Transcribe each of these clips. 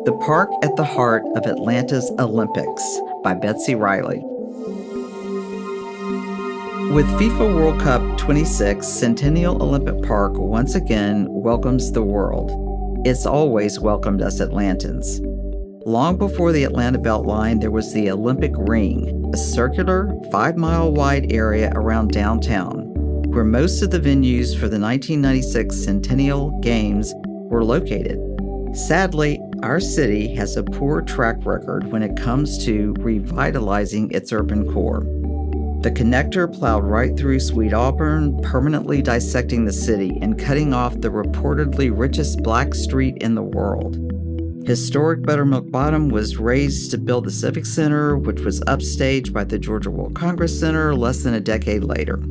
The Park at the Heart of Atlanta's Olympics by Betsy Riley. With FIFA World Cup 26, Centennial Olympic Park once again welcomes the world. It's always welcomed us Atlantans. Long before the Atlanta Beltline, there was the Olympic Ring, a circular, 5-mile-wide area around downtown, where most of the venues for the 1996 Centennial Games were located. Sadly, our city has a poor track record when it comes to revitalizing its urban core. The connector plowed right through Sweet Auburn, permanently dissecting the city and cutting off the reportedly richest black street in the world. Historic Buttermilk Bottom was razed to build the Civic Center, which was upstaged by the Georgia World Congress Center less than a decade later.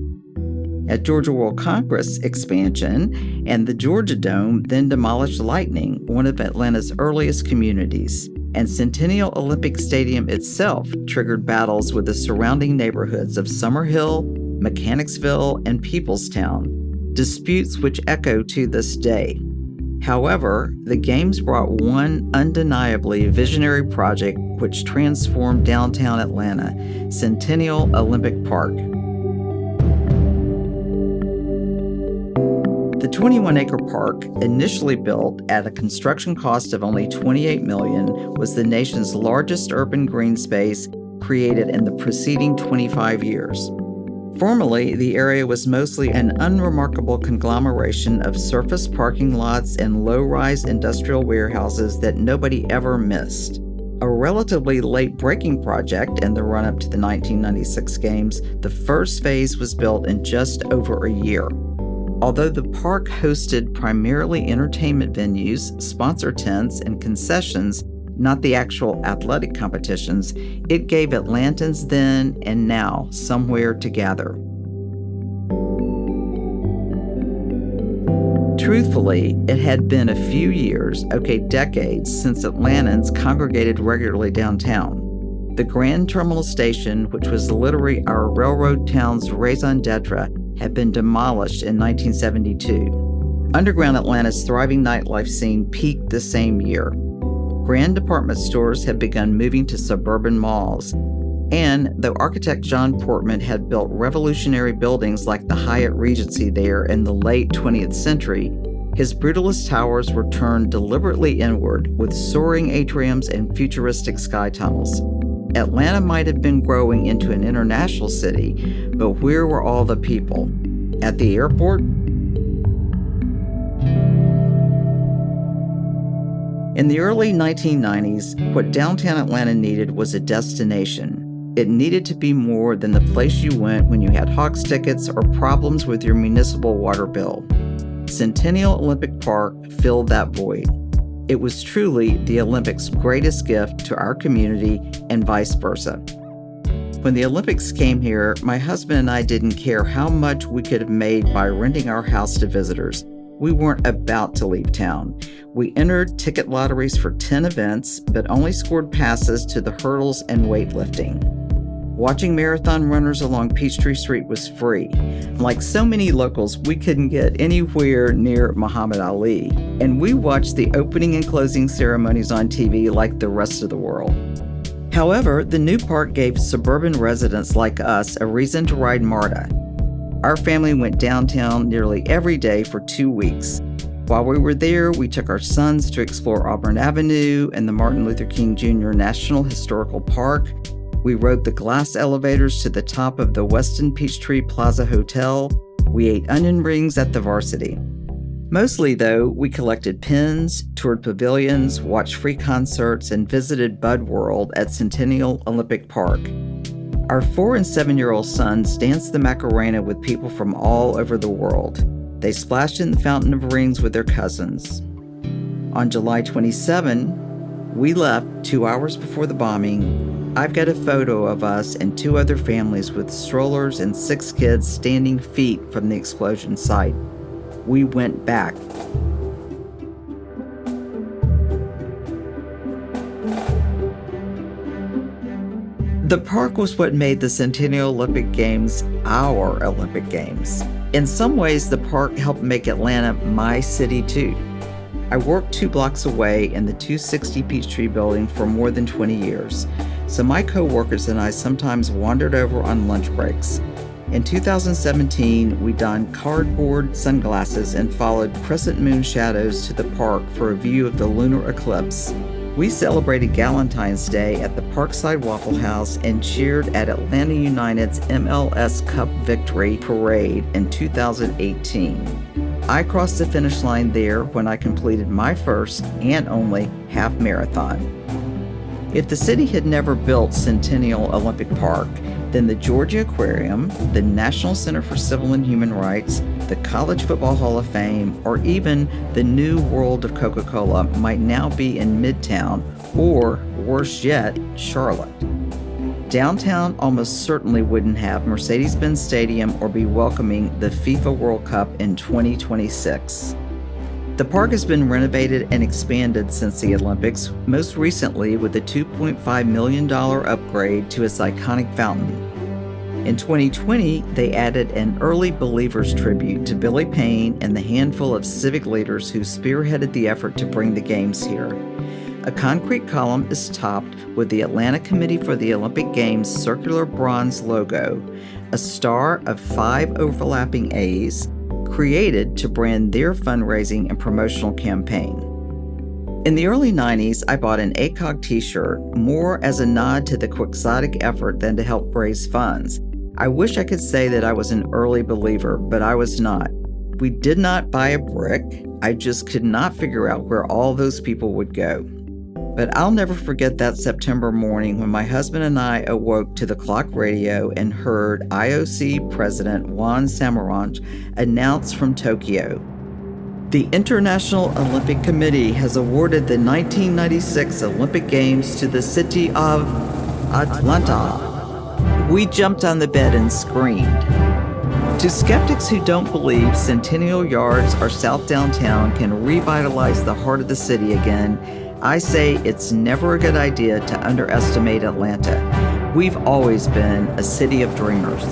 At Georgia World Congress expansion and the Georgia Dome then demolished Lightning, one of Atlanta's earliest communities, and Centennial Olympic Stadium itself triggered battles with the surrounding neighborhoods of Summerhill, Mechanicsville, and Peoplestown, disputes which echo to this day. However, the Games brought one undeniably visionary project which transformed downtown Atlanta, Centennial Olympic Park. The 21-acre park, initially built at a construction cost of only $28 million, was the nation's largest urban green space created in the preceding 25 years. Formerly, the area was mostly an unremarkable conglomeration of surface parking lots and low-rise industrial warehouses that nobody ever missed. A relatively late-breaking project in the run-up to the 1996 Games, the first phase was built in just over a year. Although the park hosted primarily entertainment venues, sponsor tents, and concessions, not the actual athletic competitions, it gave Atlantans then and now somewhere to gather. Truthfully, it had been a few years, decades, since Atlantans congregated regularly downtown. The Grand Terminal Station, which was literally our railroad town's raison d'etre, had been demolished in 1972. Underground Atlanta's thriving nightlife scene peaked the same year. Grand department stores had begun moving to suburban malls, and though architect John Portman had built revolutionary buildings like the Hyatt Regency there in the late 20th century, his brutalist towers were turned deliberately inward with soaring atriums and futuristic sky tunnels. Atlanta might have been growing into an international city, but where were all the people? At the airport? In the early 1990s, what downtown Atlanta needed was a destination. It needed to be more than the place you went when you had Hawks tickets or problems with your municipal water bill. Centennial Olympic Park filled that void. It was truly the Olympics' greatest gift to our community and vice versa. When the Olympics came here, my husband and I didn't care how much we could have made by renting our house to visitors. We weren't about to leave town. We entered ticket lotteries for 10 events, but only scored passes to the hurdles and weightlifting. Watching marathon runners along Peachtree Street was free. Like so many locals, we couldn't get anywhere near Muhammad Ali, and we watched the opening and closing ceremonies on TV like the rest of the world. However, the new park gave suburban residents like us a reason to ride MARTA. Our family went downtown nearly every day for 2 weeks. While we were there, we took our sons to explore Auburn Avenue and the Martin Luther King Jr. National Historical Park. We rode the glass elevators to the top of the Westin Peachtree Plaza Hotel. We ate onion rings at the Varsity. Mostly, though, we collected pins, toured pavilions, watched free concerts, and visited Bud World at Centennial Olympic Park. Our 4- and 7-year-old sons danced the Macarena with people from all over the world. They splashed in the Fountain of Rings with their cousins. On July 27, we left 2 hours before the bombing. I've got a photo of us and 2 other families with strollers and 6 kids standing feet from the explosion site. We went back. The park was what made the Centennial Olympic Games our Olympic Games. In some ways, the park helped make Atlanta my city too. I worked 2 blocks away in the 260 Peachtree building for more than 20 years, so my co-workers and I sometimes wandered over on lunch breaks. In 2017, we donned cardboard sunglasses and followed crescent moon shadows to the park for a view of the lunar eclipse. We celebrated Galentine's Day at the Parkside Waffle House and cheered at Atlanta United's MLS Cup victory parade in 2018. I crossed the finish line there when I completed my first and only half marathon. If the city had never built Centennial Olympic Park, then the Georgia Aquarium, the National Center for Civil and Human Rights, the College Football Hall of Fame, or even the New World of Coca-Cola might now be in Midtown, or worse yet, Charlotte. Downtown almost certainly wouldn't have Mercedes-Benz Stadium or be welcoming the FIFA World Cup in 2026. The park has been renovated and expanded since the Olympics, most recently with a $2.5 million upgrade to its iconic fountain. In 2020, they added an early believers tribute to Billy Payne and the handful of civic leaders who spearheaded the effort to bring the games here. A concrete column is topped with the Atlanta Committee for the Olympic Games circular bronze logo, a star of 5 overlapping A's, created to brand their fundraising and promotional campaign. In the early 90s, I bought an ACOG t-shirt, more as a nod to the quixotic effort than to help raise funds. I wish I could say that I was an early believer, but I was not. We did not buy a brick. I just could not figure out where all those people would go. But I'll never forget that September morning when my husband and I awoke to the clock radio and heard IOC President Juan Samaranch announce from Tokyo, "The International Olympic Committee has awarded the 1996 Olympic Games to the city of Atlanta." We jumped on the bed and screamed. To skeptics who don't believe Centennial Yards or South Downtown can revitalize the heart of the city again, I say it's never a good idea to underestimate Atlanta. We've always been a city of dreamers.